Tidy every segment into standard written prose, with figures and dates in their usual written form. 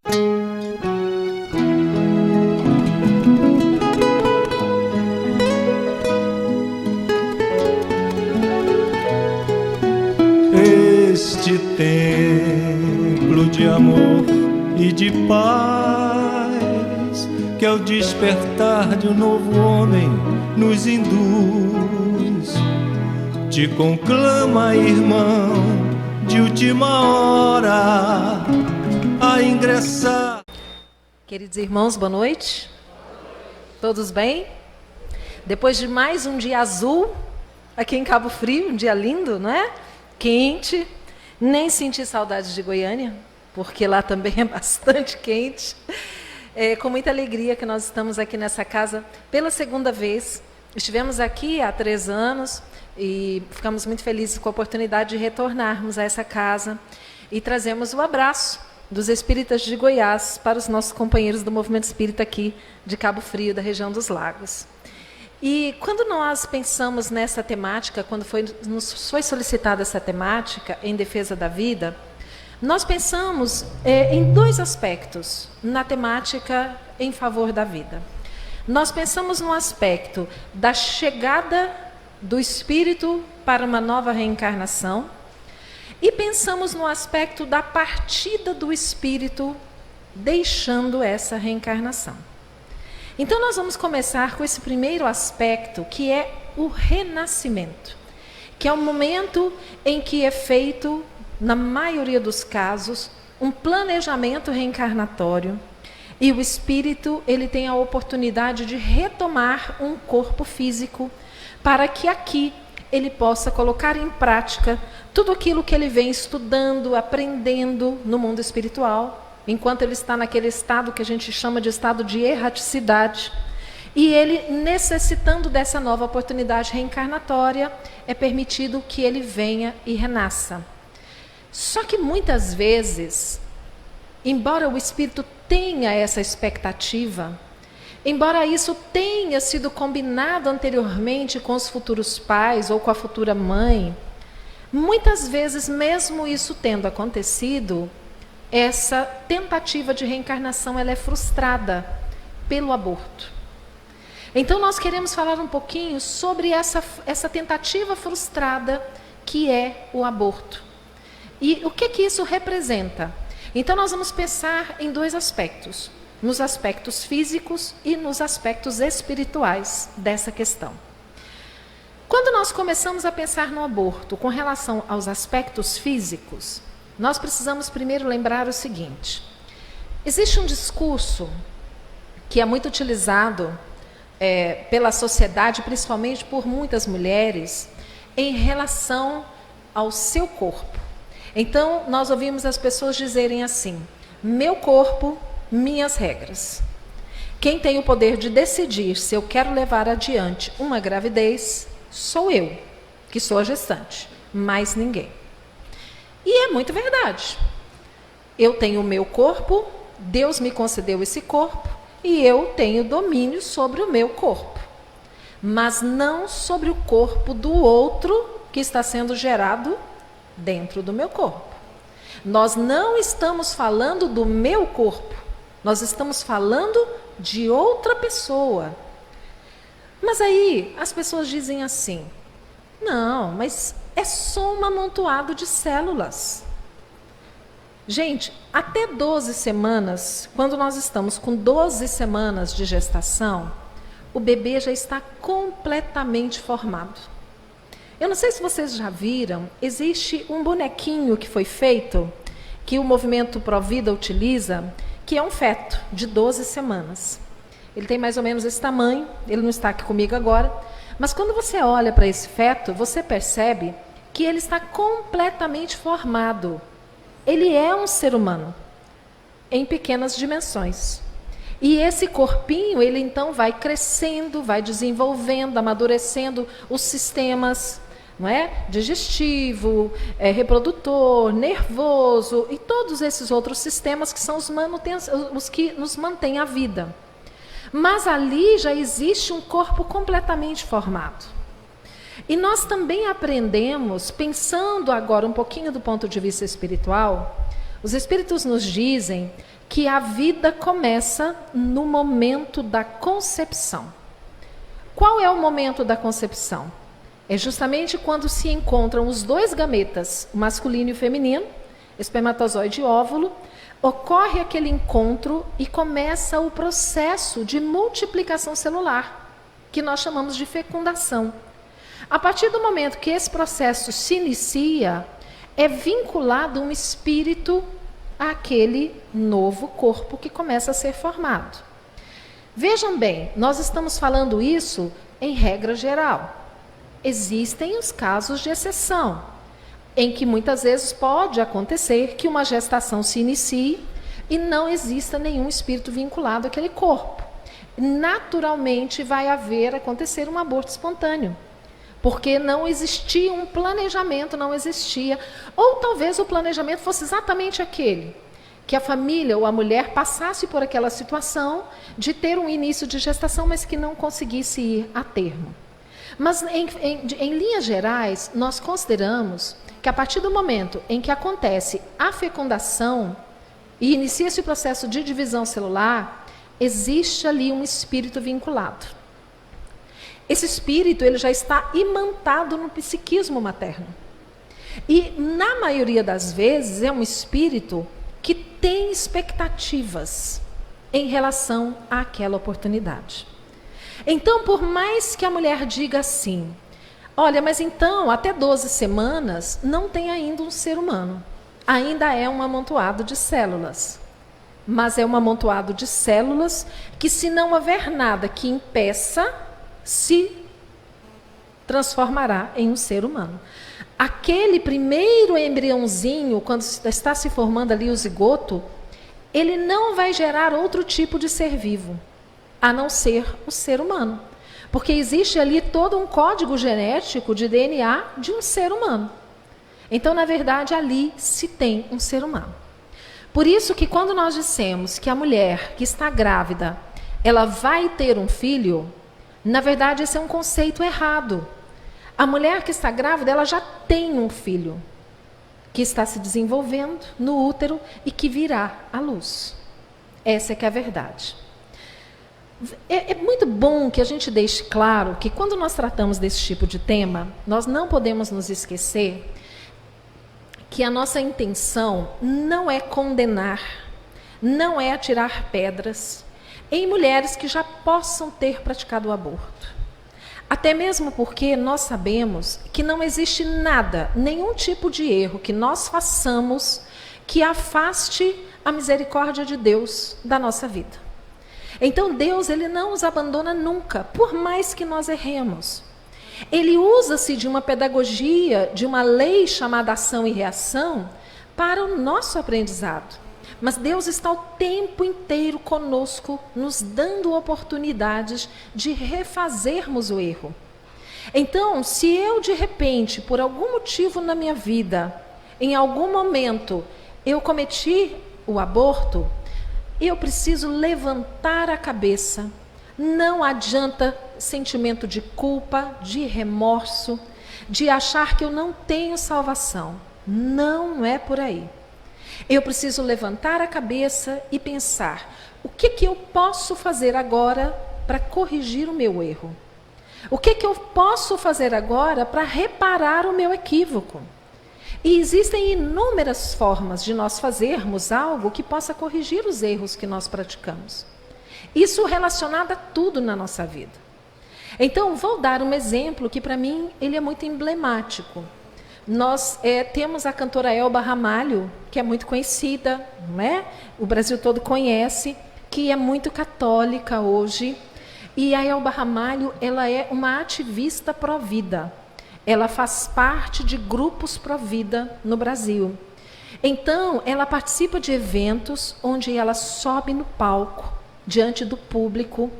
Este templo de amor e de paz, que ao despertar de um novo homem nos induz, te conclama, irmão, de última hora a ingressar. Queridos irmãos, boa noite. Todos bem? Depois de mais um dia azul aqui em Cabo Frio, um dia lindo, não é? Quente, nem senti saudade de Goiânia, porque lá também é bastante quente. É com muita alegria que nós estamos aqui nessa casa pela segunda vez. Estivemos aqui há 3 anos e ficamos muito felizes com a oportunidade de retornarmos a essa casa e trazemos o abraço dos espíritas de Goiás para os nossos companheiros do movimento espírita aqui de Cabo Frio, da região dos Lagos. E quando nós pensamos nessa temática, quando nos foi solicitada essa temática em defesa da vida, nós pensamos em 2 aspectos na temática em favor da vida. Nós pensamos no aspecto da chegada do espírito para uma nova reencarnação e pensamos no aspecto da partida do espírito deixando essa reencarnação. Então nós vamos começar com esse primeiro aspecto, que é o renascimento, que é o momento em que é feito, na maioria dos casos, um planejamento reencarnatório e o espírito ele tem a oportunidade de retomar um corpo físico para que aqui ele possa colocar em prática tudo aquilo que ele vem estudando, aprendendo no mundo espiritual, enquanto ele está naquele estado que a gente chama de estado de erraticidade. E ele, necessitando dessa nova oportunidade reencarnatória, é permitido que ele venha e renasça. Só que muitas vezes, embora o espírito tenha essa expectativa, embora isso tenha sido combinado anteriormente com os futuros pais ou com a futura mãe, muitas vezes, mesmo isso tendo acontecido, essa tentativa de reencarnação ela é frustrada pelo aborto. Então nós queremos falar um pouquinho sobre essa tentativa frustrada que é o aborto. E o que isso representa? Então nós vamos pensar em 2 aspectos, nos aspectos físicos e nos aspectos espirituais dessa questão. Quando nós começamos a pensar no aborto com relação aos aspectos físicos, nós precisamos primeiro lembrar o seguinte: existe um discurso que é muito utilizado pela sociedade, principalmente por muitas mulheres, em relação ao seu corpo. Então, nós ouvimos as pessoas dizerem assim: meu corpo, minhas regras. Quem tem o poder de decidir se eu quero levar adiante uma gravidez, sou eu, que sou a gestante, mais ninguém. E é muito verdade. Eu tenho o meu corpo, Deus me concedeu esse corpo e eu tenho domínio sobre o meu corpo, mas não sobre o corpo do outro que está sendo gerado dentro do meu corpo. Nós não estamos falando do meu corpo, nós estamos falando de outra pessoa. Mas aí as pessoas dizem assim: não, mas é só um amontoado de células. Gente, até 12 semanas, quando nós estamos com 12 semanas de gestação, o bebê já está completamente formado. Eu não sei se vocês já viram, existe um bonequinho que foi feito, que o movimento Provida utiliza, que é um feto de 12 semanas. Ele tem mais ou menos esse tamanho, ele não está aqui comigo agora, mas quando você olha para esse feto, você percebe que ele está completamente formado. Ele é um ser humano, em pequenas dimensões. E esse corpinho, ele então vai crescendo, vai desenvolvendo, amadurecendo os sistemas, não é? Digestivo, reprodutor, nervoso e todos esses outros sistemas que são os que nos mantêm a vida. Mas ali já existe um corpo completamente formado. E nós também aprendemos, pensando agora um pouquinho do ponto de vista espiritual, os espíritos nos dizem que a vida começa no momento da concepção. Qual é o momento da concepção? É justamente quando se encontram os dois gametas, o masculino e o feminino, espermatozoide e óvulo, ocorre aquele encontro e começa o processo de multiplicação celular, que nós chamamos de fecundação. A partir do momento que esse processo se inicia, é vinculado um espírito àquele novo corpo que começa a ser formado. Vejam bem, nós estamos falando isso em regra geral. Existem os casos de exceção, em que muitas vezes pode acontecer que uma gestação se inicie e não exista nenhum espírito vinculado àquele corpo. Naturalmente vai acontecer um aborto espontâneo, porque não existia um planejamento, não existia, ou talvez o planejamento fosse exatamente aquele, que a família ou a mulher passasse por aquela situação de ter um início de gestação, mas que não conseguisse ir a termo. Mas, em linhas gerais, nós consideramos que a partir do momento em que acontece a fecundação e inicia-se o processo de divisão celular, existe ali um espírito vinculado. Esse espírito ele já está imantado no psiquismo materno. E, na maioria das vezes, é um espírito que tem expectativas em relação àquela oportunidade. Então, por mais que a mulher diga assim, olha, mas então, até 12 semanas, não tem ainda um ser humano. Ainda é um amontoado de células. Mas é um amontoado de células que, se não houver nada que impeça, se transformará em um ser humano. Aquele primeiro embriãozinho, quando está se formando ali o zigoto, ele não vai gerar outro tipo de ser vivo, a não ser o ser humano. Porque existe ali todo um código genético de DNA de um ser humano. Então, na verdade, ali se tem um ser humano. Por isso que quando nós dissemos que a mulher que está grávida, ela vai ter um filho, na verdade, esse é um conceito errado. A mulher que está grávida, ela já tem um filho que está se desenvolvendo no útero e que virá à luz. Essa é que é a verdade. É muito bom que a gente deixe claro que quando nós tratamos desse tipo de tema, nós não podemos nos esquecer que a nossa intenção não é condenar, não é atirar pedras em mulheres que já possam ter praticado o aborto. Até mesmo porque nós sabemos que não existe nada, nenhum tipo de erro que nós façamos que afaste a misericórdia de Deus da nossa vida. Então Deus, ele não nos abandona nunca, por mais que nós erremos. Ele usa-se de uma pedagogia, de uma lei chamada ação e reação, para o nosso aprendizado. Mas Deus está o tempo inteiro conosco, nos dando oportunidades de refazermos o erro. Então, se eu de repente, por algum motivo na minha vida, em algum momento, eu cometi o aborto, eu preciso levantar a cabeça. Não adianta sentimento de culpa, de remorso, de achar que eu não tenho salvação. Não é por aí. Eu preciso levantar a cabeça e pensar, o que eu posso fazer agora para corrigir o meu erro? O que eu posso fazer agora para reparar o meu equívoco? E existem inúmeras formas de nós fazermos algo que possa corrigir os erros que nós praticamos. Isso relacionado a tudo na nossa vida. Então, vou dar um exemplo que para mim ele é muito emblemático. Nós temos a cantora Elba Ramalho, que é muito conhecida, não é? O Brasil todo conhece, que é muito católica hoje. E a Elba Ramalho, ela é uma ativista pró-vida. Ela faz parte de grupos pró-vida no Brasil. Então, ela participa de eventos onde ela sobe no palco, diante do público,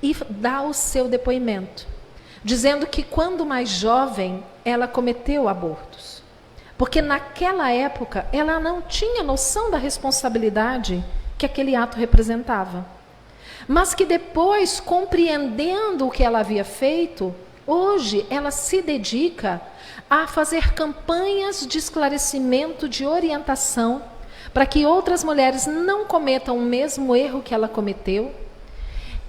e dá o seu depoimento, dizendo que quando mais jovem, ela cometeu abortos. Porque naquela época, ela não tinha noção da responsabilidade que aquele ato representava. Mas que depois, compreendendo o que ela havia feito, hoje ela se dedica a fazer campanhas de esclarecimento, de orientação, para que outras mulheres não cometam o mesmo erro que ela cometeu.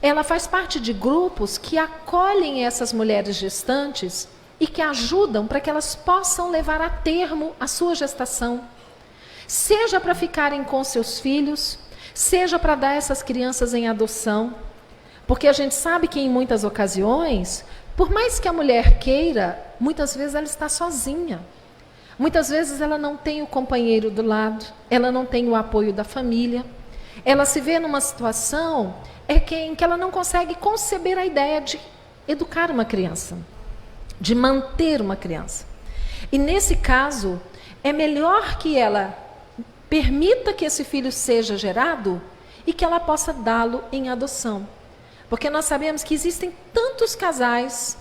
Ela faz parte de grupos que acolhem essas mulheres gestantes e que ajudam para que elas possam levar a termo a sua gestação. Seja para ficarem com seus filhos, seja para dar essas crianças em adoção. Porque a gente sabe que em muitas ocasiões, por mais que a mulher queira, muitas vezes ela está sozinha. Muitas vezes ela não tem o companheiro do lado, ela não tem o apoio da família. Ela se vê numa situação em que ela não consegue conceber a ideia de educar uma criança, de manter uma criança. E nesse caso, é melhor que ela permita que esse filho seja gerado e que ela possa dá-lo em adoção. Porque nós sabemos que existem tantos casais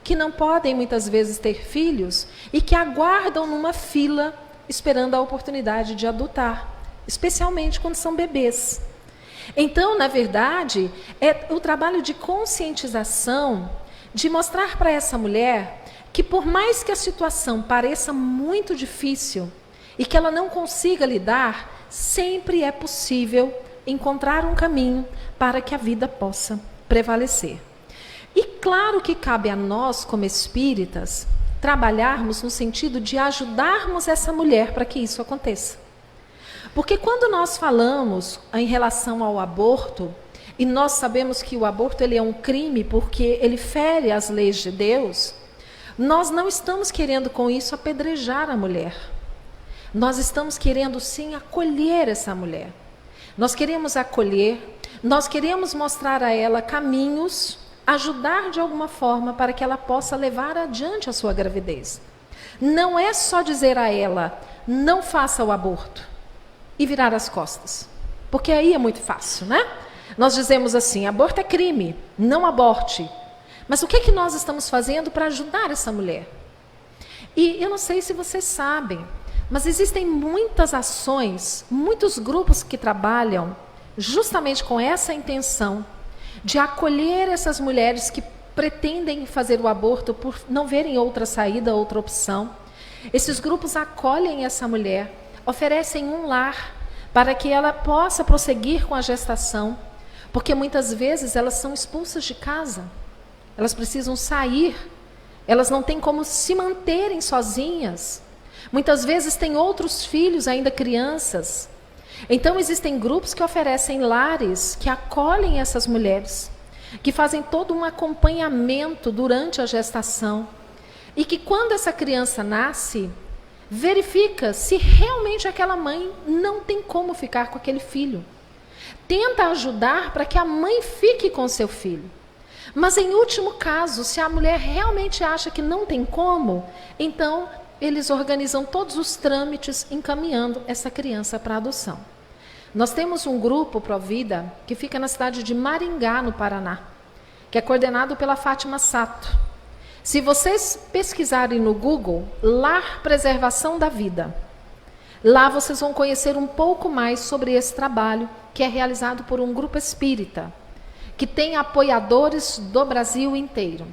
que não podem muitas vezes ter filhos e que aguardam numa fila esperando a oportunidade de adotar, especialmente quando são bebês. Então, na verdade, é o trabalho de conscientização, de mostrar para essa mulher que por mais que a situação pareça muito difícil e que ela não consiga lidar, sempre é possível encontrar um caminho para que a vida possa prevalecer. E claro que cabe a nós, como espíritas, trabalharmos no sentido de ajudarmos essa mulher para que isso aconteça. Porque quando nós falamos em relação ao aborto, e nós sabemos que o aborto ele é um crime porque ele fere as leis de Deus, nós não estamos querendo com isso apedrejar a mulher. Nós estamos querendo sim acolher essa mulher. Nós queremos acolher, nós queremos mostrar a ela caminhos, ajudar de alguma forma para que ela possa levar adiante a sua gravidez. Não é só dizer a ela, não faça o aborto e virar as costas, porque aí é muito fácil, né? Nós dizemos assim, aborto é crime, não aborte. Mas o que é que nós estamos fazendo para ajudar essa mulher? E eu não sei se vocês sabem, mas existem muitas ações, muitos grupos que trabalham justamente com essa intenção de acolher essas mulheres que pretendem fazer o aborto por não verem outra saída, outra opção. Esses grupos acolhem essa mulher, oferecem um lar para que ela possa prosseguir com a gestação, porque muitas vezes elas são expulsas de casa, elas precisam sair, elas não têm como se manterem sozinhas, muitas vezes têm outros filhos ainda crianças. Então existem grupos que oferecem lares, que acolhem essas mulheres, que fazem todo um acompanhamento durante a gestação, e que quando essa criança nasce, verifica se realmente aquela mãe não tem como ficar com aquele filho. Tenta ajudar para que a mãe fique com seu filho. Mas em último caso, se a mulher realmente acha que não tem como, então eles organizam todos os trâmites encaminhando essa criança para adoção. Nós temos um grupo Provida que fica na cidade de Maringá, no Paraná, que é coordenado pela Fátima Sato. Se vocês pesquisarem no Google, Lar Preservação da Vida, lá vocês vão conhecer um pouco mais sobre esse trabalho, que é realizado por um grupo espírita, que tem apoiadores do Brasil inteiro.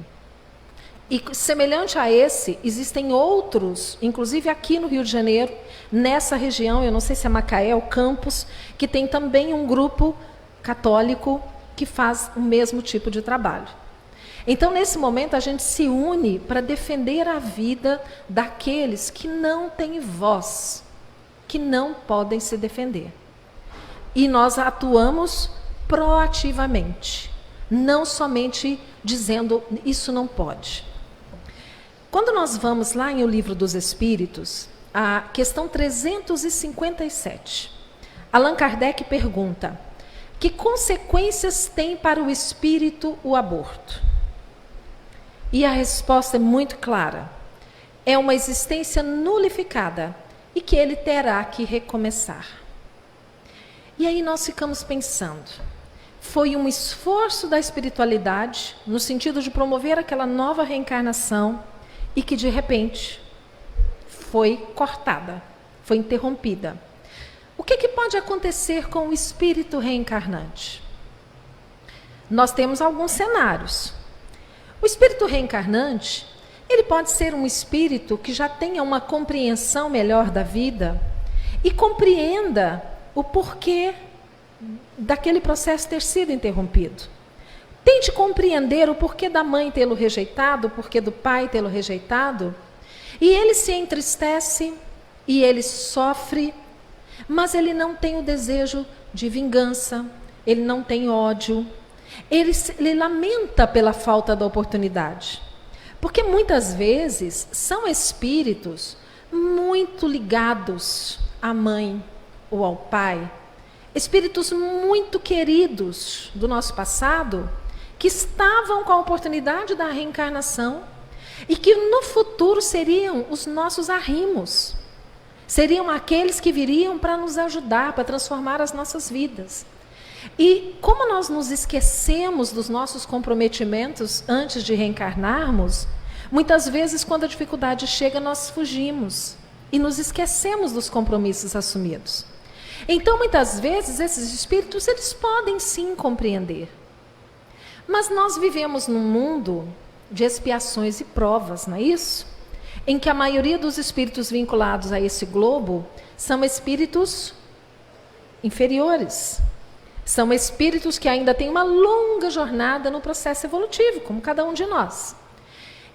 E semelhante a esse, existem outros, inclusive aqui no Rio de Janeiro, nessa região, eu não sei se é Macaé ou Campos, que tem também um grupo católico que faz o mesmo tipo de trabalho. Então, nesse momento, a gente se une para defender a vida daqueles que não têm voz, que não podem se defender. E nós atuamos proativamente, não somente dizendo, isso não pode. Quando nós vamos lá em O Livro dos Espíritos, a questão 357, Allan Kardec pergunta, que consequências tem para o espírito o aborto? E a resposta é muito clara. É uma existência nulificada e que ele terá que recomeçar. E aí nós ficamos pensando, foi um esforço da espiritualidade no sentido de promover aquela nova reencarnação e que de repente foi cortada, foi interrompida. O que pode acontecer com o espírito reencarnante? Nós temos alguns cenários. O espírito reencarnante, ele pode ser um espírito que já tenha uma compreensão melhor da vida e compreenda o porquê daquele processo ter sido interrompido. Tente compreender o porquê da mãe tê-lo rejeitado, o porquê do pai tê-lo rejeitado. E ele se entristece e ele sofre, mas ele não tem o desejo de vingança, ele não tem ódio, ele lamenta pela falta da oportunidade. Porque muitas vezes são espíritos muito ligados à mãe ou ao pai, espíritos muito queridos do nosso passado, que estavam com a oportunidade da reencarnação e que no futuro seriam os nossos arrimos, seriam aqueles que viriam para nos ajudar, para transformar as nossas vidas. E como nós nos esquecemos dos nossos comprometimentos antes de reencarnarmos, muitas vezes quando a dificuldade chega nós fugimos e nos esquecemos dos compromissos assumidos. Então muitas vezes esses espíritos eles podem sim compreender. Mas nós vivemos num mundo de expiações e provas, não é isso? Em que a maioria dos espíritos vinculados a esse globo são espíritos inferiores. São espíritos que ainda têm uma longa jornada no processo evolutivo, como cada um de nós.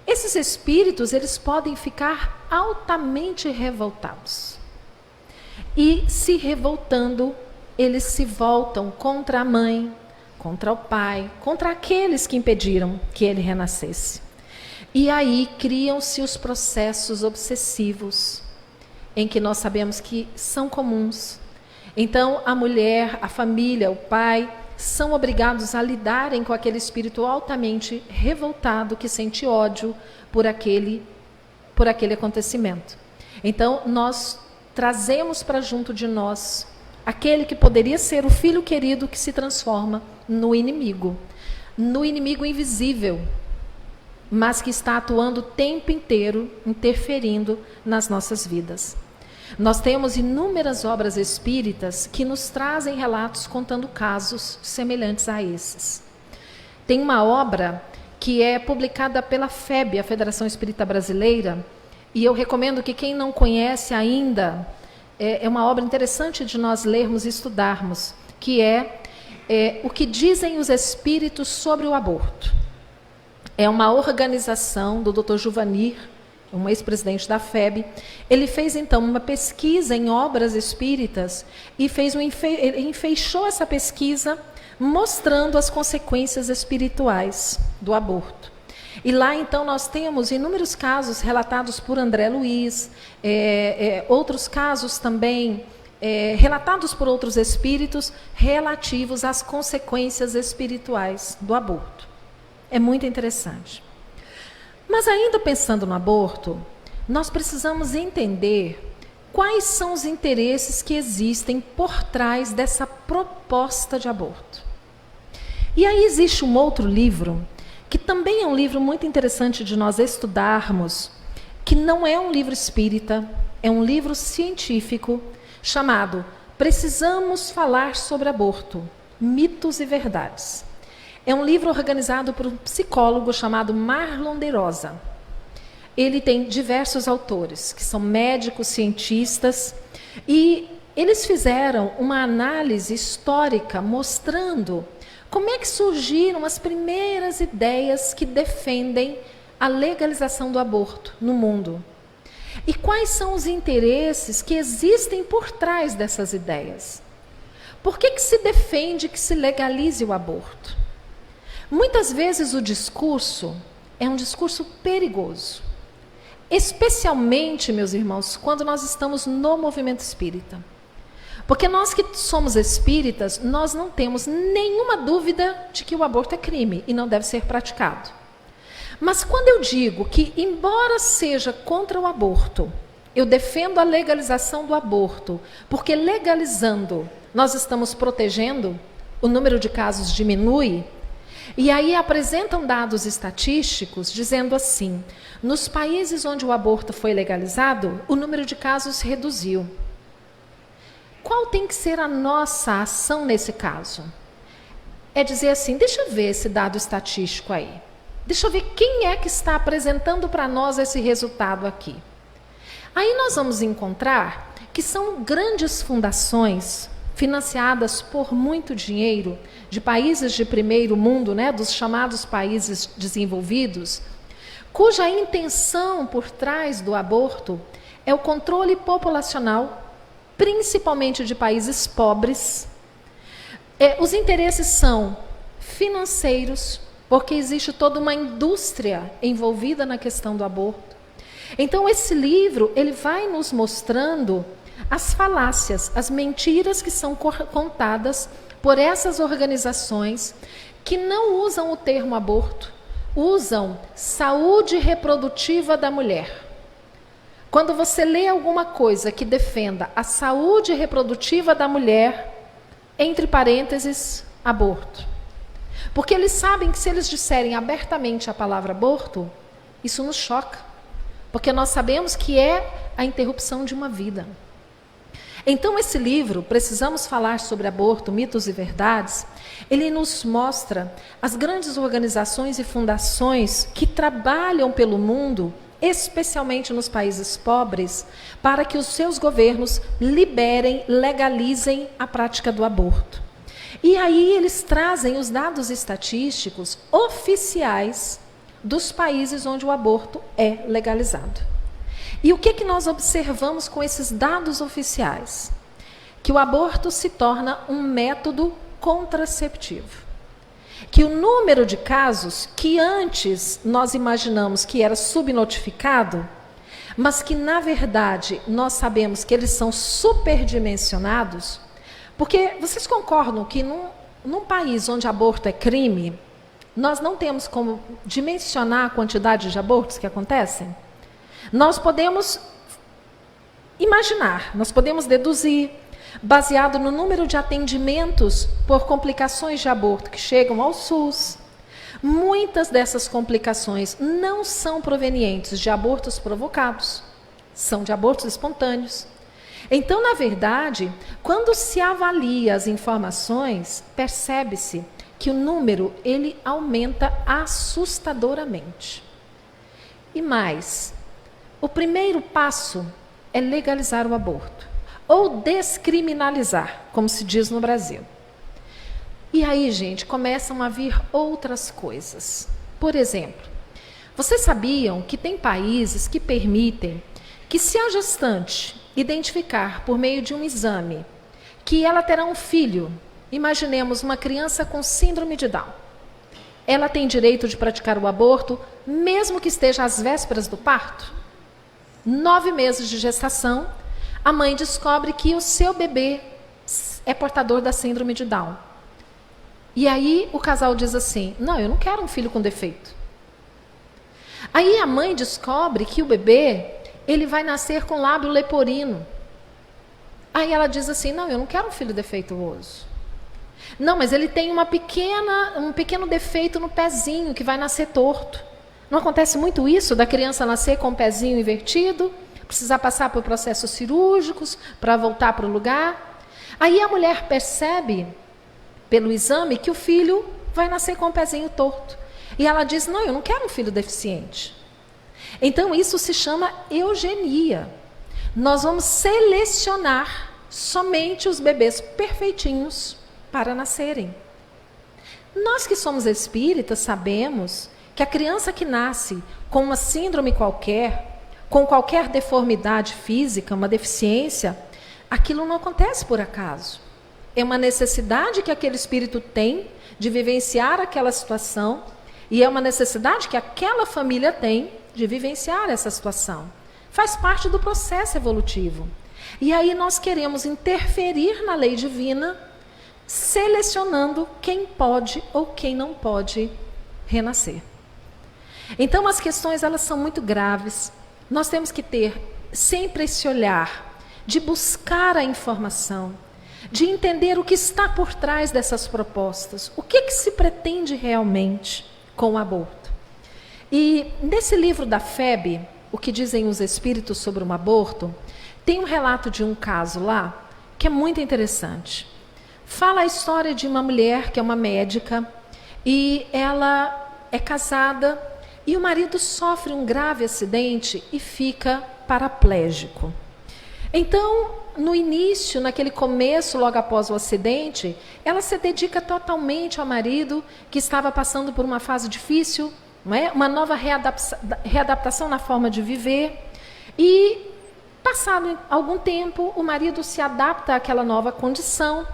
Esses espíritos, eles podem ficar altamente revoltados. E se revoltando, eles se voltam contra a mãe, contra o pai, contra aqueles que impediram que ele renascesse. E aí criam-se os processos obsessivos, em que nós sabemos que são comuns. Então, a mulher, a família, o pai, são obrigados a lidarem com aquele espírito altamente revoltado que sente ódio por aquele acontecimento. Então, nós trazemos para junto de nós aquele que poderia ser o filho querido que se transforma no inimigo invisível, mas que está atuando o tempo inteiro, interferindo nas nossas vidas. Nós temos inúmeras obras espíritas que nos trazem relatos contando casos semelhantes a esses. Tem uma obra que é publicada pela FEB, a Federação Espírita Brasileira, e eu recomendo que quem não conhece ainda, é uma obra interessante de nós lermos e estudarmos, que é O que dizem os espíritos sobre o aborto. É uma organização do Dr. Juvanir, um ex-presidente da FEB. Ele fez, então, uma pesquisa em obras espíritas e enfeixou essa pesquisa mostrando as consequências espirituais do aborto. E lá, então, nós temos inúmeros casos relatados por André Luiz, outros casos também relatados por outros espíritos relativos às consequências espirituais do aborto. É muito interessante. Mas ainda pensando no aborto, nós precisamos entender quais são os interesses que existem por trás dessa proposta de aborto. E aí existe um outro livro, que também é um livro muito interessante de nós estudarmos, que não é um livro espírita, é um livro científico, chamado Precisamos Falar sobre Aborto, Mitos e Verdades. É um livro organizado por um psicólogo chamado Marlon de Rosa. Ele tem diversos autores, que são médicos, cientistas, e eles fizeram uma análise histórica mostrando como é que surgiram as primeiras ideias que defendem a legalização do aborto no mundo. E quais são os interesses que existem por trás dessas ideias? Por que se defende que se legalize o aborto? Muitas vezes o discurso é um discurso perigoso. Especialmente, meus irmãos, quando nós estamos no movimento espírita. Porque nós que somos espíritas, nós não temos nenhuma dúvida de que o aborto é crime e não deve ser praticado. Mas quando eu digo que, embora seja contra o aborto, eu defendo a legalização do aborto, porque legalizando nós estamos protegendo, o número de casos diminui, e aí apresentam dados estatísticos dizendo assim, nos países onde o aborto foi legalizado, o número de casos reduziu. Qual tem que ser a nossa ação nesse caso? É dizer assim, deixa eu ver esse dado estatístico aí. Deixa eu ver quem é que está apresentando para nós esse resultado aqui. Aí nós vamos encontrar que são grandes fundações financiadas por muito dinheiro de países de primeiro mundo, né, dos chamados países desenvolvidos, cuja intenção por trás do aborto é o controle populacional, principalmente de países pobres. Os interesses são financeiros, porque existe toda uma indústria envolvida na questão do aborto. Então, esse livro, ele vai nos mostrando as falácias, as mentiras que são contadas por essas organizações que não usam o termo aborto, usam saúde reprodutiva da mulher. Quando você lê alguma coisa que defenda a saúde reprodutiva da mulher, entre parênteses, aborto. Porque eles sabem que se eles disserem abertamente a palavra aborto, isso nos choca. Porque nós sabemos que é a interrupção de uma vida. Então, esse livro, Precisamos Falar sobre Aborto, Mitos e Verdades, ele nos mostra as grandes organizações e fundações que trabalham pelo mundo, especialmente nos países pobres, para que os seus governos liberem, legalizem a prática do aborto. E aí eles trazem os dados estatísticos oficiais dos países onde o aborto é legalizado. E o que nós observamos com esses dados oficiais? Que o aborto se torna um método contraceptivo. Que o número de casos que antes nós imaginamos que era subnotificado, mas que na verdade nós sabemos que eles são superdimensionados, porque vocês concordam que num país onde aborto é crime, nós não temos como dimensionar a quantidade de abortos que acontecem? Nós podemos imaginar, nós podemos deduzir, baseado no número de atendimentos por complicações de aborto que chegam ao SUS. Muitas dessas complicações não são provenientes de abortos provocados, são de abortos espontâneos. Então, na verdade, quando se avalia as informações, percebe-se que o número ele aumenta assustadoramente. E mais, o primeiro passo é legalizar o aborto, ou descriminalizar, como se diz no Brasil. E aí, gente, começam a vir outras coisas. Por exemplo, vocês sabiam que tem países que permitem que, se a gestante identificar por meio de um exame que ela terá um filho, imaginemos uma criança com síndrome de Down, ela tem direito de praticar o aborto, mesmo que esteja às vésperas do parto? 9 meses de gestação, a mãe descobre que o seu bebê é portador da síndrome de Down. E aí o casal diz assim: não, eu não quero um filho com defeito. Aí a mãe descobre que o bebê, ele vai nascer com lábio leporino. Aí ela diz assim: não, eu não quero um filho defeituoso. Não, mas ele tem um pequeno defeito no pezinho que vai nascer torto. Não acontece muito isso, da criança nascer com o pezinho invertido, precisar passar por processos cirúrgicos para voltar para o lugar? Aí a mulher percebe, pelo exame, que o filho vai nascer com o pezinho torto. E ela diz: não, eu não quero um filho deficiente. Então isso se chama eugenia. Nós vamos selecionar somente os bebês perfeitinhos para nascerem. Nós que somos espíritas sabemos que a criança que nasce com uma síndrome qualquer, com qualquer deformidade física, uma deficiência, aquilo não acontece por acaso. É uma necessidade que aquele espírito tem de vivenciar aquela situação, e é uma necessidade que aquela família tem de vivenciar essa situação. Faz parte do processo evolutivo. E aí nós queremos interferir na lei divina, selecionando quem pode ou quem não pode renascer. Então as questões, elas são muito graves. Nós temos que ter sempre esse olhar de buscar a informação, de entender o que está por trás dessas propostas, o que se pretende realmente com o aborto. E nesse livro da FEB, O que Dizem os Espíritos sobre um Aborto, tem um relato de um caso lá que é muito interessante. Fala a história de uma mulher que é uma médica e ela é casada e o marido sofre um grave acidente e fica paraplégico. Então, no início, naquele começo, logo após o acidente, ela se dedica totalmente ao marido, que estava passando por uma fase difícil, não é? Uma nova readaptação na forma de viver. E, passado algum tempo, o marido se adapta àquela nova condição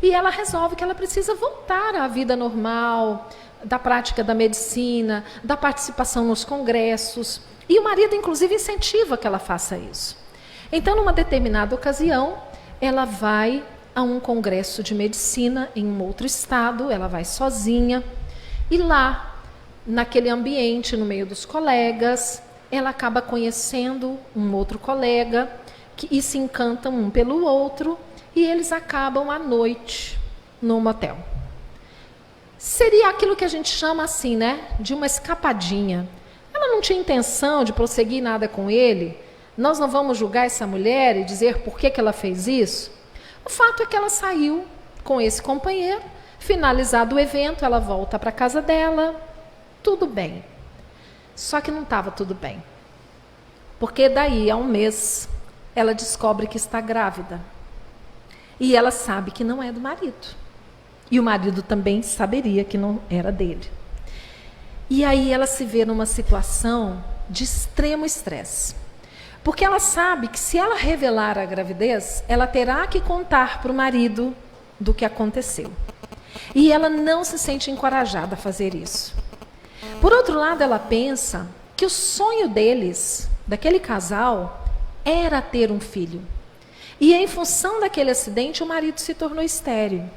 e ela resolve que ela precisa voltar à vida normal, da prática da medicina, da participação nos congressos. E o marido, inclusive, incentiva que ela faça isso. Então, numa determinada ocasião, ela vai a um congresso de medicina em um outro estado, ela vai sozinha, e lá, naquele ambiente, no meio dos colegas, ela acaba conhecendo um outro colega e se encantam um pelo outro, e eles acabam à noite no motel. Seria aquilo que a gente chama assim, né, de uma escapadinha. Ela não tinha intenção de prosseguir nada com ele. Nós não vamos julgar essa mulher e dizer por que ela fez isso. O fato é que ela saiu com esse companheiro, finalizado o evento, ela volta para a casa dela, tudo bem. Só que não estava tudo bem. Porque daí a um mês, ela descobre que está grávida. E ela sabe que não é do marido. E o marido também saberia que não era dele. E aí ela se vê numa situação de extremo estresse. Porque ela sabe que se ela revelar a gravidez, ela terá que contar para o marido do que aconteceu. E ela não se sente encorajada a fazer isso. Por outro lado, ela pensa que o sonho deles, daquele casal, era ter um filho. E em função daquele acidente, o marido se tornou estéril.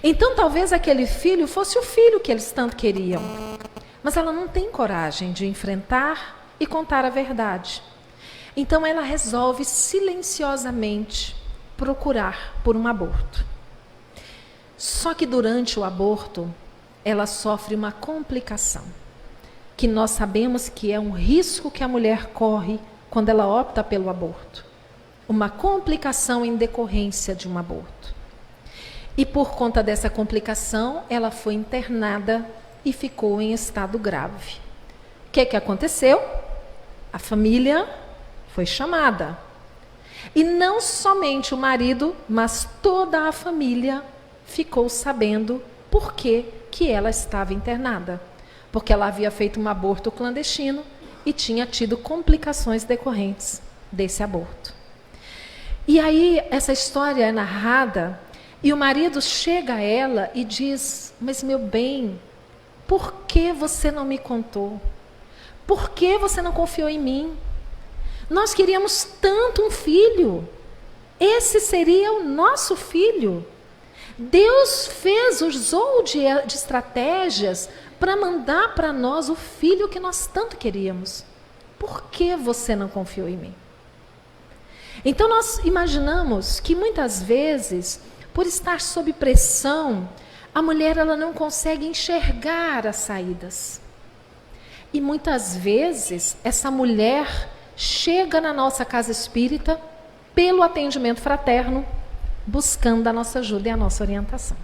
Então, talvez aquele filho fosse o filho que eles tanto queriam. Mas ela não tem coragem de enfrentar e contar a verdade. Então, ela resolve silenciosamente procurar por um aborto. Só que durante o aborto, ela sofre uma complicação, que nós sabemos que é um risco que a mulher corre quando ela opta pelo aborto. Uma complicação em decorrência de um aborto. E por conta dessa complicação, ela foi internada e ficou em estado grave. O que aconteceu? A família foi chamada. E não somente o marido, mas toda a família ficou sabendo por que ela estava internada. Porque ela havia feito um aborto clandestino e tinha tido complicações decorrentes desse aborto. E aí essa história é narrada e o marido chega a ela e diz: mas meu bem, por que você não me contou? Por que você não confiou em mim? Nós queríamos tanto um filho. Esse seria o nosso filho. Deus usou de estratégias para mandar para nós o filho que nós tanto queríamos. Por que você não confiou em mim? Então nós imaginamos que muitas vezes, por estar sob pressão, a mulher ela não consegue enxergar as saídas. E muitas vezes essa mulher chega na nossa casa espírita pelo atendimento fraterno, buscando a nossa ajuda e a nossa orientação.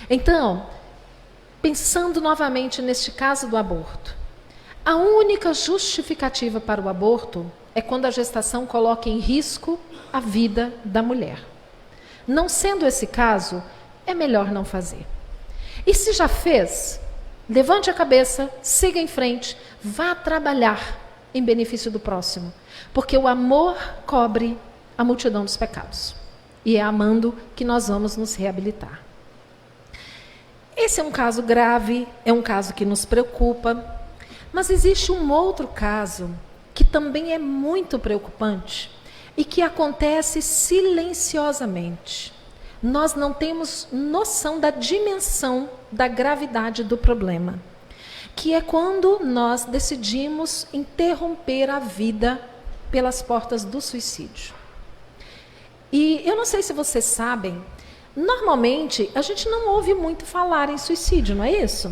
Então, pensando novamente neste caso do aborto, a única justificativa para o aborto é quando a gestação coloca em risco a vida da mulher. Não sendo esse caso, é melhor não fazer. E se já fez, levante a cabeça, siga em frente, vá trabalhar em benefício do próximo. Porque o amor cobre a multidão dos pecados. E é amando que nós vamos nos reabilitar. Esse é um caso grave, é um caso que nos preocupa. Mas existe um outro caso que também é muito preocupante e que acontece silenciosamente. Nós não temos noção da dimensão da gravidade do problema, que é quando nós decidimos interromper a vida pelas portas do suicídio. E eu não sei se vocês sabem, normalmente a gente não ouve muito falar em suicídio, não é isso?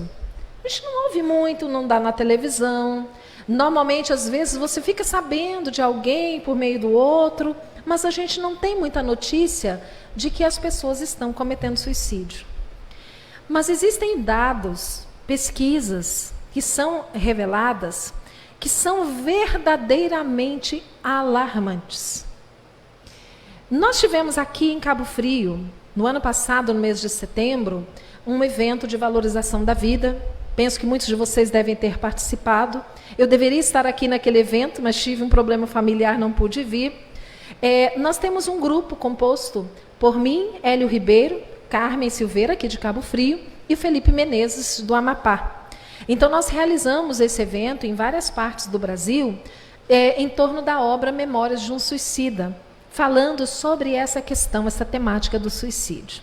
A gente não ouve muito, não dá na televisão. Normalmente, às vezes, você fica sabendo de alguém por meio do outro, mas a gente não tem muita notícia de que as pessoas estão cometendo suicídio. Mas existem dados, pesquisas que são reveladas, que são verdadeiramente alarmantes. Nós tivemos aqui em Cabo Frio, no ano passado, no mês de setembro, um evento de valorização da vida. Penso que muitos de vocês devem ter participado. Eu deveria estar aqui naquele evento, mas tive um problema familiar, não pude vir. Nós temos um grupo composto por mim, Hélio Ribeiro, Carmen Silveira, aqui de Cabo Frio, e Felipe Menezes, do Amapá. Então, nós realizamos esse evento em várias partes do Brasil, em torno da obra Memórias de um Suicida, falando sobre essa questão, essa temática do suicídio.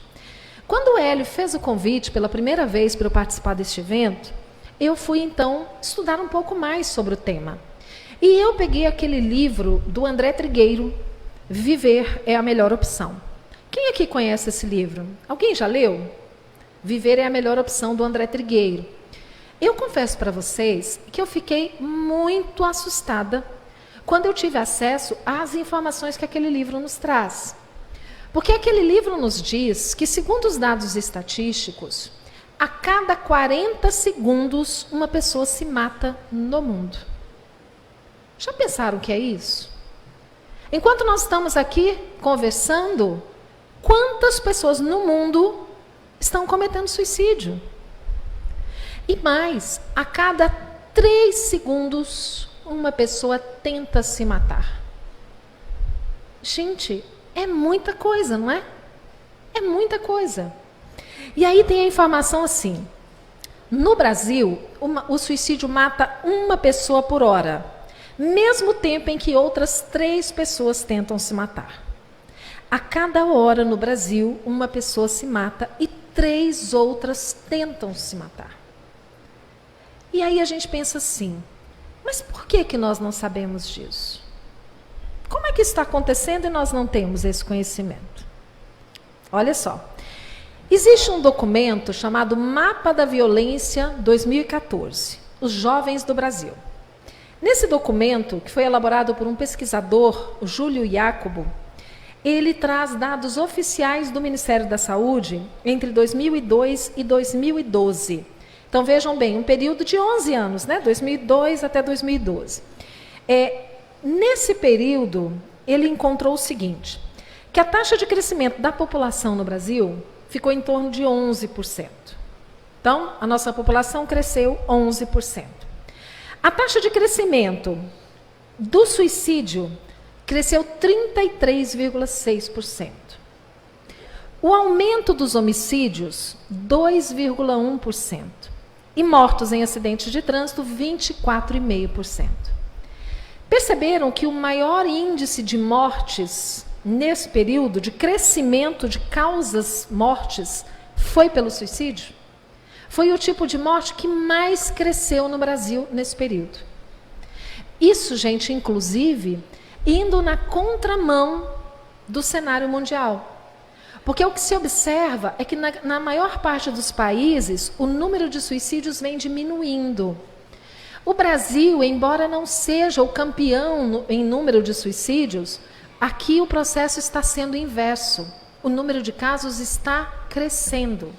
Quando o Hélio fez o convite pela primeira vez para eu participar deste evento, eu fui, então, estudar um pouco mais sobre o tema. E eu peguei aquele livro do André Trigueiro, Viver é a Melhor Opção. Quem aqui conhece esse livro? Alguém já leu? Viver é a Melhor Opção, do André Trigueiro. Eu confesso para vocês que eu fiquei muito assustada quando eu tive acesso às informações que aquele livro nos traz. Porque aquele livro nos diz que, segundo os dados estatísticos, a cada 40 segundos uma pessoa se mata no mundo. Já pensaram o que é isso? Enquanto nós estamos aqui conversando, quantas pessoas no mundo estão cometendo suicídio? E mais, a cada 3 segundos, uma pessoa tenta se matar. Gente, é muita coisa, não é? É muita coisa. E aí tem a informação assim: no Brasil, o suicídio mata uma pessoa por hora, mesmo tempo em que outras 3 pessoas tentam se matar. A cada hora no Brasil, uma pessoa se mata e 3 outras tentam se matar. E aí a gente pensa assim, mas por que nós não sabemos disso? Como é que está acontecendo e nós não temos esse conhecimento? Olha só, existe um documento chamado Mapa da Violência 2014, os Jovens do Brasil. Nesse documento, que foi elaborado por um pesquisador, o Júlio Jacobo, ele traz dados oficiais do Ministério da Saúde entre 2002 e 2012. Então, vejam bem, um período de 11 anos, né? 2002 até 2012. Nesse período, ele encontrou o seguinte, que a taxa de crescimento da população no Brasil ficou em torno de 11%. Então, a nossa população cresceu 11%. A taxa de crescimento do suicídio cresceu 33,6%. O aumento dos homicídios, 2,1%. E mortos em acidentes de trânsito, 24,5%. Perceberam que o maior índice de mortes nesse período, de crescimento de causas mortes, foi pelo suicídio? Foi o tipo de morte que mais cresceu no Brasil nesse período. Isso, gente, inclusive, indo na contramão do cenário mundial. Porque o que se observa é que na maior parte dos países, o número de suicídios vem diminuindo. O Brasil, embora não seja o campeão em número de suicídios, aqui o processo está sendo inverso. O número de casos está crescendo.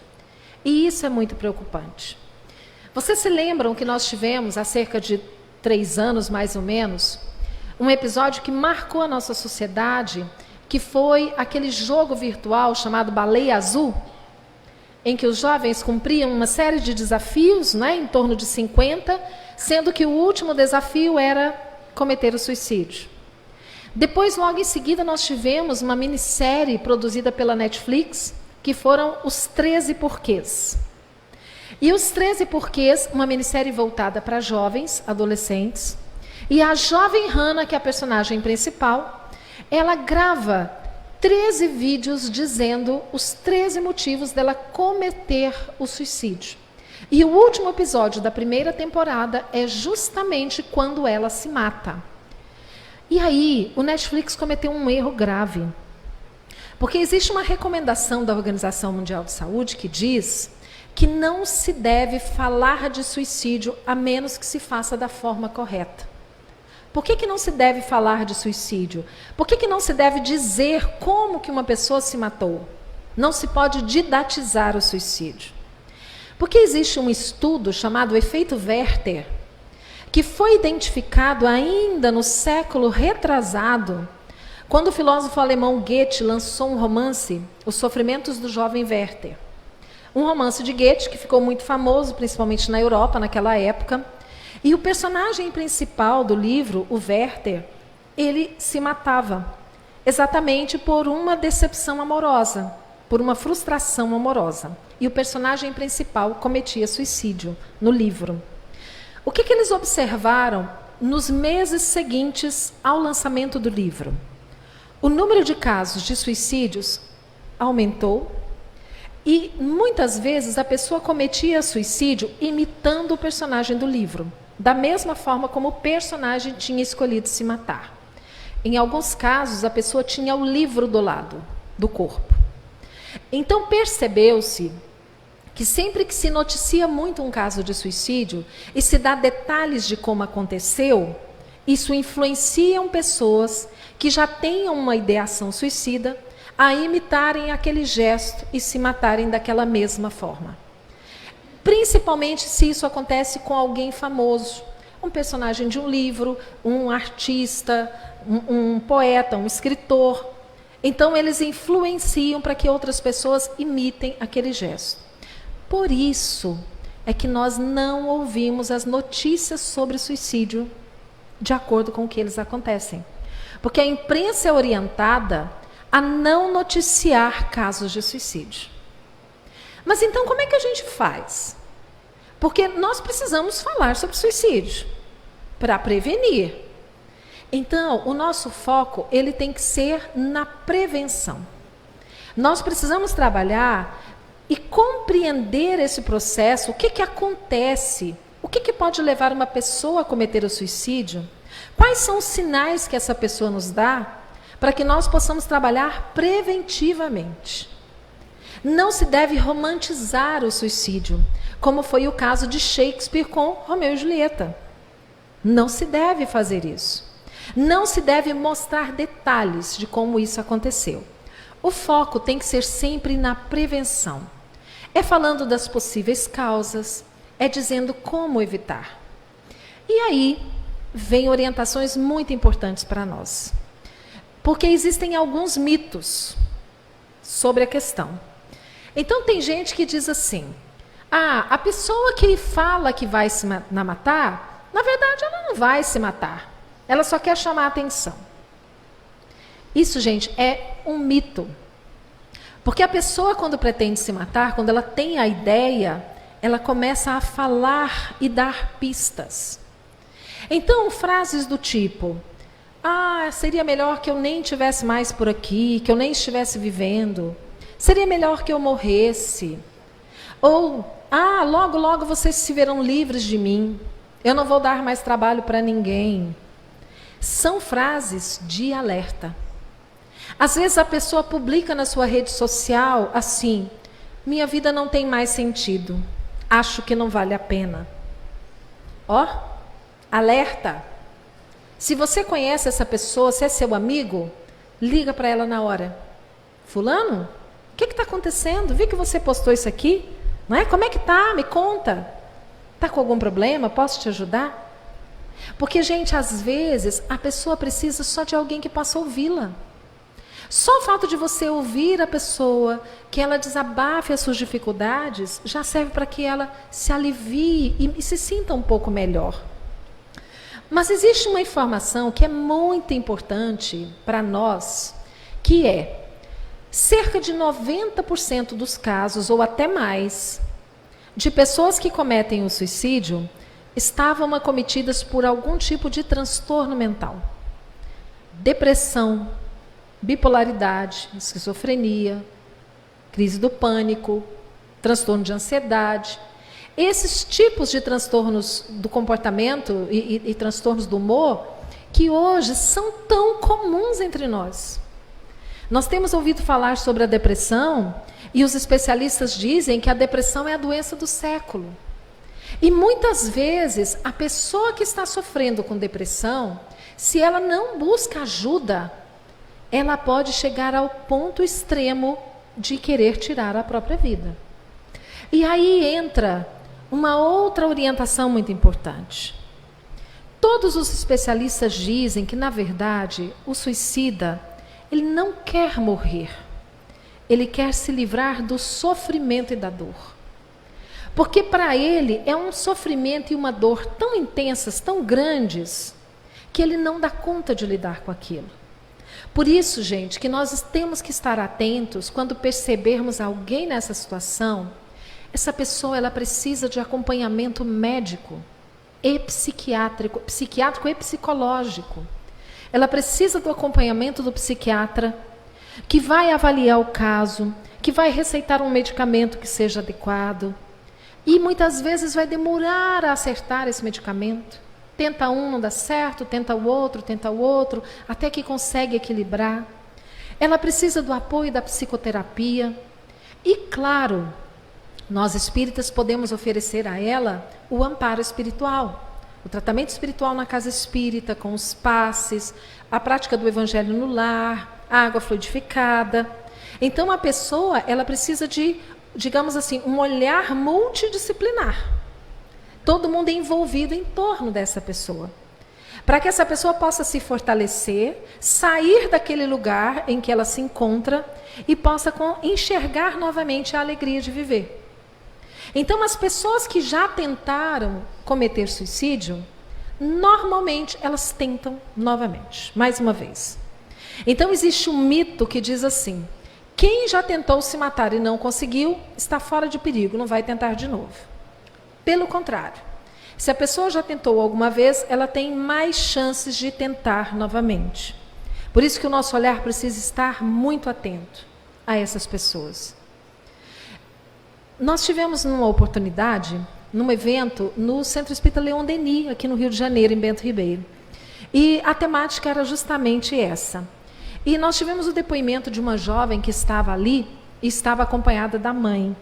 E isso é muito preocupante. Vocês se lembram que nós tivemos, há cerca de 3 anos, mais ou menos, um episódio que marcou a nossa sociedade, que foi aquele jogo virtual chamado Baleia Azul, em que os jovens cumpriam uma série de desafios, né, em torno de 50, sendo que o último desafio era cometer o suicídio. Depois, logo em seguida, nós tivemos uma minissérie produzida pela Netflix, que foram os 13 Porquês. E os 13 Porquês, uma minissérie voltada para jovens, adolescentes, e a jovem Hannah, que é a personagem principal, ela grava 13 vídeos dizendo os 13 motivos dela cometer o suicídio. E o último episódio da primeira temporada é justamente quando ela se mata. E aí, o Netflix cometeu um erro grave. Porque existe uma recomendação da Organização Mundial de Saúde que diz que não se deve falar de suicídio a menos que se faça da forma correta. Por que não se deve falar de suicídio? Por que não se deve dizer como que uma pessoa se matou? Não se pode didatizar o suicídio. Porque existe um estudo chamado efeito Werther, que foi identificado ainda no século retrasado, quando o filósofo alemão Goethe lançou um romance, Os Sofrimentos do Jovem Werther. Um romance de Goethe que ficou muito famoso, principalmente na Europa, naquela época. E o personagem principal do livro, o Werther, ele se matava exatamente por uma decepção amorosa, por uma frustração amorosa. E o personagem principal cometia suicídio no livro. O que eles observaram nos meses seguintes ao lançamento do livro? O número de casos de suicídios aumentou e muitas vezes a pessoa cometia suicídio imitando o personagem do livro, da mesma forma como o personagem tinha escolhido se matar. Em alguns casos, a pessoa tinha o livro do lado do corpo. Então percebeu-se que sempre que se noticia muito um caso de suicídio e se dá detalhes de como aconteceu, isso influencia pessoas que já tenham uma ideação suicida a imitarem aquele gesto e se matarem daquela mesma forma. Principalmente se isso acontece com alguém famoso, um personagem de um livro, um artista, um poeta, um escritor. Então eles influenciam para que outras pessoas imitem aquele gesto. Por isso é que nós não ouvimos as notícias sobre suicídio de acordo com o que eles acontecem. Porque a imprensa é orientada a não noticiar casos de suicídio. Mas então como é que a gente faz? Porque nós precisamos falar sobre suicídio para prevenir. Então, o nosso foco ele tem que ser na prevenção. Nós precisamos trabalhar e compreender esse processo, o que acontece, o que pode levar uma pessoa a cometer o suicídio, quais são os sinais que essa pessoa nos dá, para que nós possamos trabalhar preventivamente. Não se deve romantizar o suicídio, como foi o caso de Shakespeare com Romeu e Julieta. Não se deve fazer isso. Não se deve mostrar detalhes de como isso aconteceu. O foco tem que ser sempre na prevenção. É falando das possíveis causas, é dizendo como evitar. E aí, vem orientações muito importantes para nós. Porque existem alguns mitos sobre a questão. Então, tem gente que diz assim, a pessoa que fala que vai se matar, na verdade, ela não vai se matar. Ela só quer chamar a atenção. Isso, gente, é um mito. Porque a pessoa, quando pretende se matar, quando ela tem a ideia, ela começa a falar e dar pistas. Então, frases do tipo, seria melhor que eu nem estivesse mais por aqui, que eu nem estivesse vivendo. Seria melhor que eu morresse. Ou, logo, logo vocês se verão livres de mim. Eu não vou dar mais trabalho para ninguém. São frases de alerta. Às vezes a pessoa publica na sua rede social assim, minha vida não tem mais sentido, acho que não vale a pena. Alerta. Se você conhece essa pessoa, se é seu amigo, liga para ela na hora. Fulano, o que está acontecendo? Vi que você postou isso aqui, não é? Como é que tá? Me conta. Está com algum problema? Posso te ajudar? Porque, gente, às vezes a pessoa precisa só de alguém que possa ouvi-la. Só o fato de você ouvir a pessoa, que ela desabafe as suas dificuldades, já serve para que ela se alivie e se sinta um pouco melhor. Mas existe uma informação que é muito importante para nós, que é cerca de 90% dos casos, ou até mais, de pessoas que cometem o suicídio, estavam acometidas por algum tipo de transtorno mental. Depressão, bipolaridade, esquizofrenia, crise do pânico, transtorno de ansiedade. Esses tipos de transtornos do comportamento e transtornos do humor, que hoje são tão comuns entre nós. Nós temos ouvido falar sobre a depressão e os especialistas dizem que a depressão é a doença do século. E muitas vezes a pessoa que está sofrendo com depressão, se ela não busca ajuda, ela pode chegar ao ponto extremo de querer tirar a própria vida. E aí entra uma outra orientação muito importante. Todos os especialistas dizem que, na verdade, o suicida, ele não quer morrer. Ele quer se livrar do sofrimento e da dor. Porque para ele é um sofrimento e uma dor tão intensas, tão grandes, que ele não dá conta de lidar com aquilo. Por isso, gente, que nós temos que estar atentos quando percebermos alguém nessa situação. Essa pessoa, ela precisa de acompanhamento médico e psiquiátrico e psicológico. Ela precisa do acompanhamento do psiquiatra, que vai avaliar o caso, que vai receitar um medicamento que seja adequado. E muitas vezes vai demorar a acertar esse medicamento. Tenta um, não dá certo, tenta o outro, até que consegue equilibrar. Ela precisa do apoio da psicoterapia. E, claro, nós espíritas podemos oferecer a ela o amparo espiritual. O tratamento espiritual na casa espírita, com os passes, a prática do evangelho no lar, a água fluidificada. Então, a pessoa, ela precisa de, digamos assim, um olhar multidisciplinar. Todo mundo é envolvido em torno dessa pessoa. Para que essa pessoa possa se fortalecer, sair daquele lugar em que ela se encontra e possa enxergar novamente a alegria de viver. Então, as pessoas que já tentaram cometer suicídio, normalmente elas tentam novamente, mais uma vez. Então, existe um mito que diz assim: quem já tentou se matar e não conseguiu, está fora de perigo, não vai tentar de novo. Pelo contrário, se a pessoa já tentou alguma vez, ela tem mais chances de tentar novamente. Por isso que o nosso olhar precisa estar muito atento a essas pessoas. Nós tivemos uma oportunidade, num evento, no Centro Espírita Leon Denis, aqui no Rio de Janeiro, em Bento Ribeiro. E a temática era justamente essa. E nós tivemos o depoimento de uma jovem que estava ali e estava acompanhada da mãe.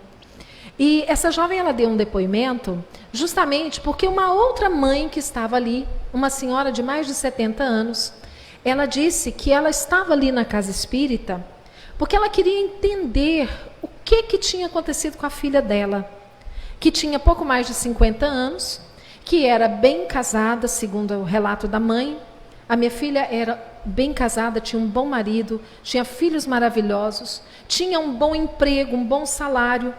E essa jovem, ela deu um depoimento justamente porque uma outra mãe que estava ali, uma senhora de mais de 70 anos, ela disse que ela estava ali na casa espírita porque ela queria entender o que tinha acontecido com a filha dela, que tinha pouco mais de 50 anos, que era bem casada, segundo o relato da mãe. A minha filha era bem casada, tinha um bom marido, tinha filhos maravilhosos, tinha um bom emprego, um bom salário.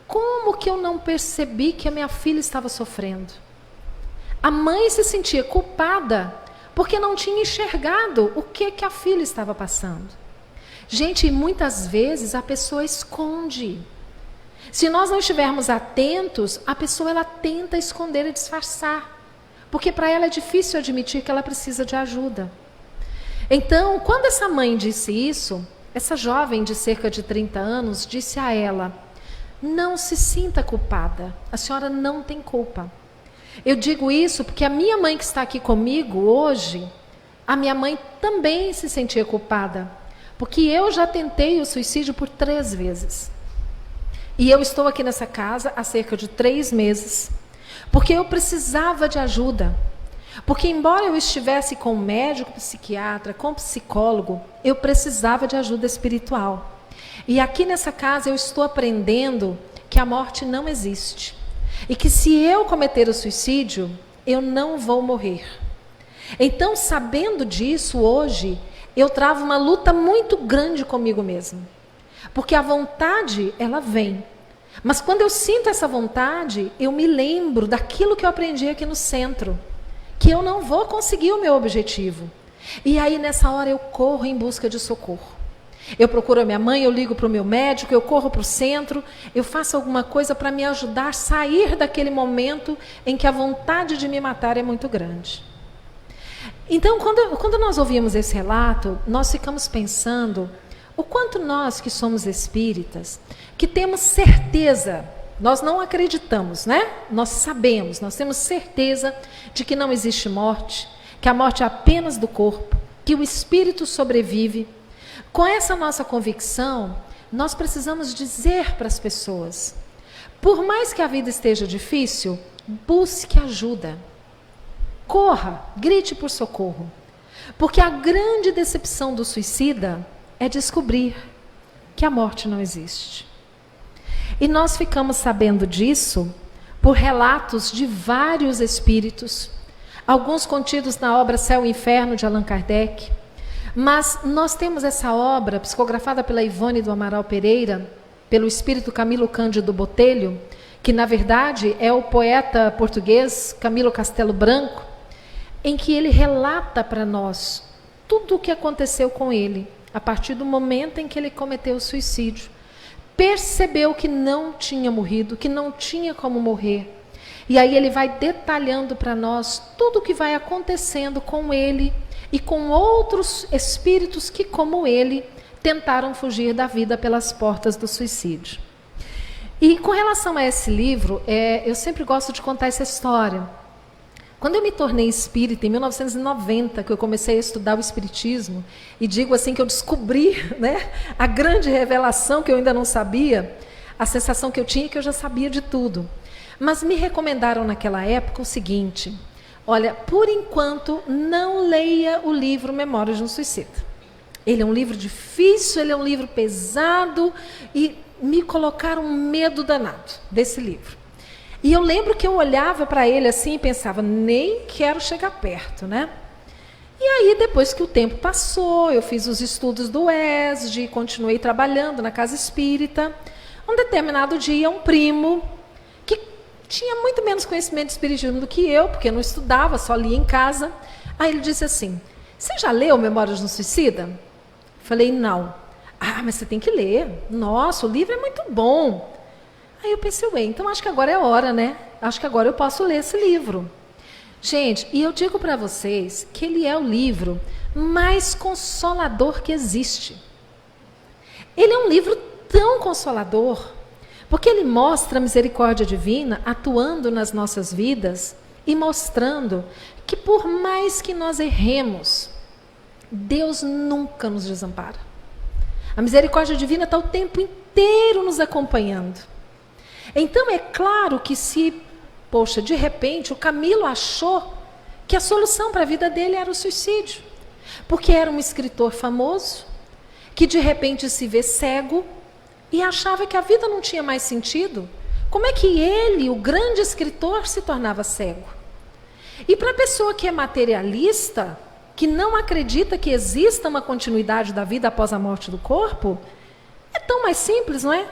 Como que eu não percebi que a minha filha estava sofrendo? A mãe se sentia culpada porque não tinha enxergado o que a filha estava passando. Gente, muitas vezes a pessoa esconde. Se nós não estivermos atentos, a pessoa ela tenta esconder e disfarçar, porque para ela é difícil admitir que ela precisa de ajuda. Então, quando essa mãe disse isso, essa jovem de cerca de 30 anos disse a ela: não se sinta culpada, a senhora não tem culpa. Eu digo isso porque a minha mãe que está aqui comigo hoje, a minha mãe também se sentia culpada, porque eu já tentei o suicídio por 3 vezes. E eu estou aqui nessa casa há cerca de 3 meses, porque eu precisava de ajuda. Porque embora eu estivesse com médico, psiquiatra, com psicólogo, eu precisava de ajuda espiritual. E aqui nessa casa eu estou aprendendo que a morte não existe. E que se eu cometer o suicídio, eu não vou morrer. Então, sabendo disso, hoje, eu travo uma luta muito grande comigo mesma. Porque a vontade, ela vem. Mas quando eu sinto essa vontade, eu me lembro daquilo que eu aprendi aqui no centro. Que eu não vou conseguir o meu objetivo. E aí, nessa hora, eu corro em busca de socorro. Eu procuro a minha mãe, eu ligo para o meu médico, eu corro para o centro, eu faço alguma coisa para me ajudar a sair daquele momento em que a vontade de me matar é muito grande. Então, quando nós ouvimos esse relato, nós ficamos pensando o quanto nós que somos espíritas, que temos certeza, nós não acreditamos, né? Nós sabemos, nós temos certeza de que não existe morte, que a morte é apenas do corpo, que o espírito sobrevive. Com essa nossa convicção, nós precisamos dizer para as pessoas, por mais que a vida esteja difícil, busque ajuda. Corra, grite por socorro. Porque a grande decepção do suicida é descobrir que a morte não existe. E nós ficamos sabendo disso por relatos de vários espíritos, alguns contidos na obra Céu e Inferno de Allan Kardec, Mas nós temos essa obra, psicografada pela Ivone do Amaral Pereira, pelo espírito Camilo Cândido Botelho, que na verdade é o poeta português Camilo Castelo Branco, em que ele relata para nós tudo o que aconteceu com ele, a partir do momento em que ele cometeu o suicídio. Percebeu que não tinha morrido, que não tinha como morrer. E aí ele vai detalhando para nós tudo o que vai acontecendo com ele e com outros espíritos que, como ele, tentaram fugir da vida pelas portas do suicídio. E com relação a esse livro, eu sempre gosto de contar essa história. Quando eu me tornei espírita, em 1990, que eu comecei a estudar o espiritismo, e digo assim que eu descobri, né, a grande revelação que eu ainda não sabia, a sensação que eu tinha é que eu já sabia de tudo. Mas me recomendaram naquela época o seguinte: olha, por enquanto, não leia o livro Memórias de um Suicida. Ele é um livro difícil, ele é um livro pesado, e me colocaram um medo danado desse livro. E eu lembro que eu olhava para ele assim e pensava, nem quero chegar perto, né? E aí, depois que o tempo passou, eu fiz os estudos do ESD, continuei trabalhando na casa espírita. Um determinado dia, um primo, que tinha muito menos conhecimento de espiritismo do que eu, porque eu não estudava, só lia em casa. Aí ele disse assim, você já leu Memórias de um Suicida? Falei, não. Ah, mas você tem que ler. Nossa, o livro é muito bom. Aí eu pensei, ué, então acho que agora é a hora, né? Acho que agora eu posso ler esse livro. Gente, e eu digo para vocês que ele é o livro mais consolador que existe. Ele é um livro tão consolador, porque ele mostra a misericórdia divina atuando nas nossas vidas e mostrando que por mais que nós erremos, Deus nunca nos desampara. A misericórdia divina está o tempo inteiro nos acompanhando. Então é claro que se, poxa, de repente o Camilo achou que a solução para a vida dele era o suicídio, porque era um escritor famoso, que de repente se vê cego e achava que a vida não tinha mais sentido, como é que ele, o grande escritor, se tornava cego? E para a pessoa que é materialista, que não acredita que exista uma continuidade da vida após a morte do corpo, é tão mais simples, não é?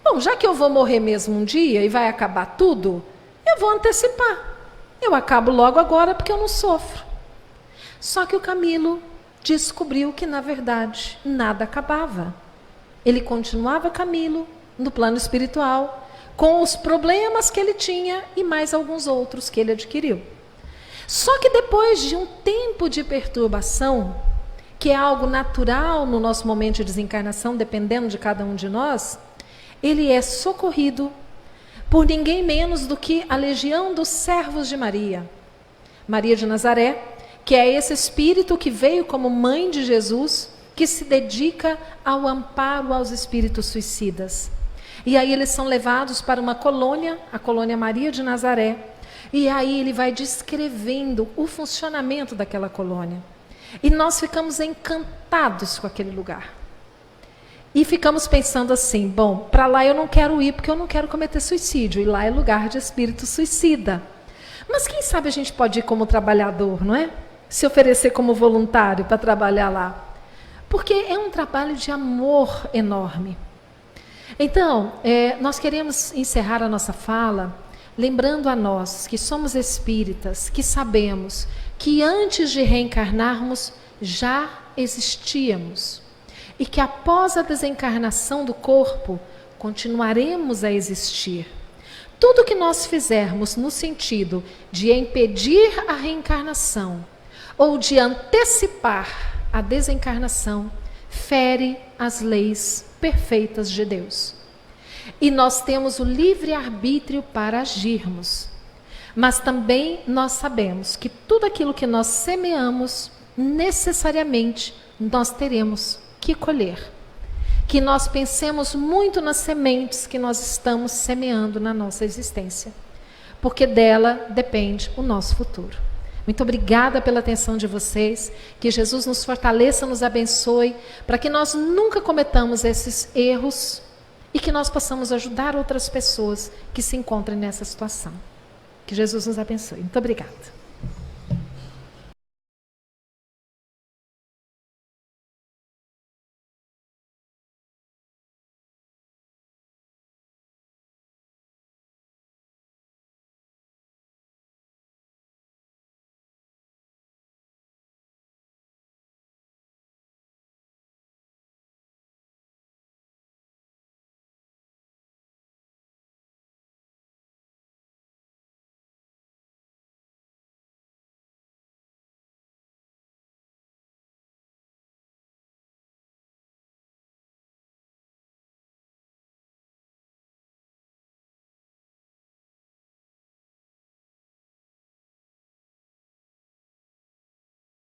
Bom, já que eu vou morrer mesmo um dia e vai acabar tudo, eu vou antecipar. Eu acabo logo agora porque eu não sofro. Só que o Camilo descobriu que, na verdade, nada acabava. Ele continuava Camilo no plano espiritual, com os problemas que ele tinha e mais alguns outros que ele adquiriu. Só que depois de um tempo de perturbação, que é algo natural no nosso momento de desencarnação, dependendo de cada um de nós, ele é socorrido por ninguém menos do que a legião dos servos de Maria. Maria de Nazaré, que é esse espírito que veio como mãe de Jesus, que se dedica ao amparo aos espíritos suicidas. E aí eles são levados para uma colônia, a colônia Maria de Nazaré, e aí ele vai descrevendo o funcionamento daquela colônia. E nós ficamos encantados com aquele lugar. E ficamos pensando assim, bom, para lá eu não quero ir porque eu não quero cometer suicídio. E lá é lugar de espírito suicida. Mas quem sabe a gente pode ir como trabalhador, não é? Se oferecer como voluntário para trabalhar lá. Porque é um trabalho de amor enorme. Então, nós queremos encerrar a nossa fala lembrando a nós que somos espíritas, que sabemos que antes de reencarnarmos já existíamos. E que após a desencarnação do corpo, continuaremos a existir. Tudo que nós fizermos no sentido de impedir a reencarnação ou de antecipar a desencarnação, fere as leis perfeitas de Deus. E nós temos o livre-arbítrio para agirmos. Mas também nós sabemos que tudo aquilo que nós semeamos, necessariamente nós teremos que colher. Que nós pensemos muito nas sementes que nós estamos semeando na nossa existência, porque dela depende o nosso futuro. Muito obrigada pela atenção de vocês, que Jesus nos fortaleça, nos abençoe, para que nós nunca cometamos esses erros e que nós possamos ajudar outras pessoas que se encontrem nessa situação. Que Jesus nos abençoe. Muito obrigada.